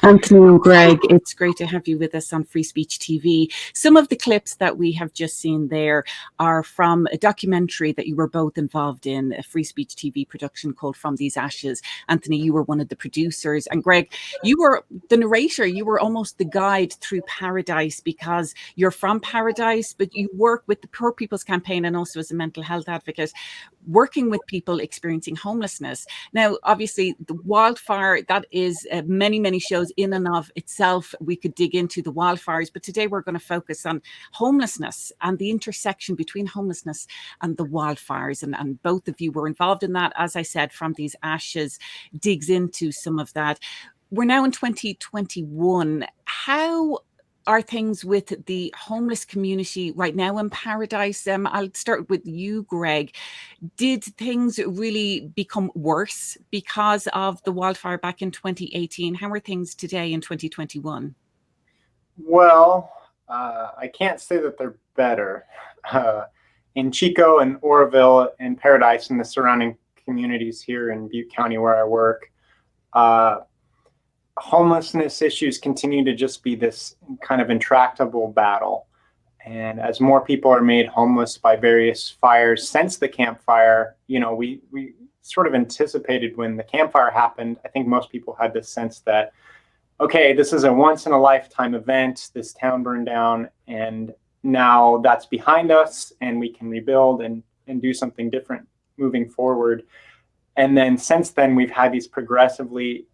Anthony and Greg, it's great to have you with us on Free Speech TV. Some of the clips that we have just seen there are from a documentary that you were both involved in, a Free Speech TV production called From These Ashes. Anthony, you were one of the producers, and Greg, you were the narrator. You were almost the guide through Paradise, because you're from Paradise, but you work with the Poor People's Campaign and also as a mental health advocate, working with people experiencing homelessness. Now, obviously, the wildfire, that is many, many shows in and of itself. We could dig into the wildfires, but today we're going to focus on homelessness and the intersection between homelessness and the wildfires. And both of you were involved in that. As I said, From These Ashes digs into some of that. We're now in 2021. How are things with the homeless community right now in Paradise? I'll start with you, Greg. Did things really become worse because of the wildfire back in 2018? How are things today in 2021? Well, I can't say that they're better. In Chico and Oroville and Paradise and the surrounding communities here in Butte County where I work, homelessness issues continue to just be this kind of intractable battle. And as more people are made homeless by various fires since the Camp Fire, you know, we sort of anticipated when the Camp Fire happened. I think most people had this sense that, okay, this is a once in a lifetime event. This town burned down and now that's behind us and we can rebuild and do something different moving forward. And then since then, we've had these progressively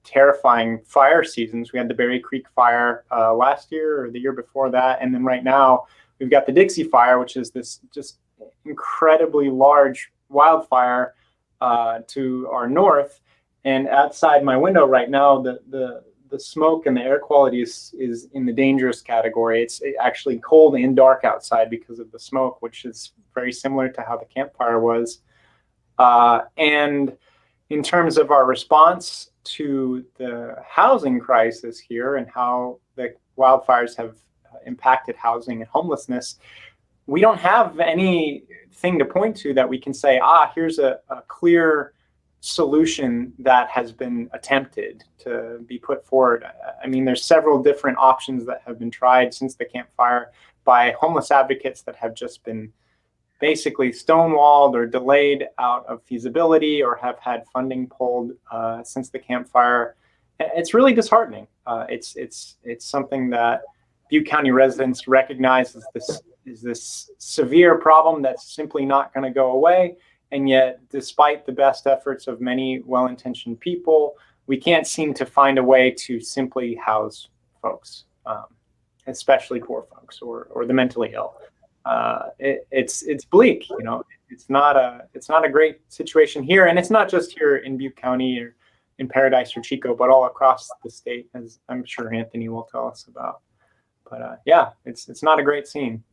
terrifying fire seasons. We had the Berry Creek fire last year or the year before that. And then right now, we've got the Dixie fire, which is this just incredibly large wildfire to our north. And outside my window right now, the smoke and the air quality is in the dangerous category. It's actually cold and dark outside because of the smoke, which is very similar to how the Camp Fire was. And in terms of our response to the housing crisis here and how the wildfires have impacted housing and homelessness, we don't have anything to point to that we can say, here's a clear solution that has been attempted to be put forward. I mean, there's several different options that have been tried since the Camp Fire by homeless advocates that have just been basically stonewalled or delayed out of feasibility or have had funding pulled since the Camp Fire. It's really disheartening. It's something that Butte County residents recognize as this severe problem that's simply not going to go away. And yet, despite the best efforts of many well-intentioned people, we can't seem to find a way to simply house folks, especially poor folks or the mentally ill. It's bleak, you know. It's not a great situation here, and it's not just here in Butte County or in Paradise or Chico, but all across the state, as I'm sure Anthony will tell us about. But yeah, it's not a great scene.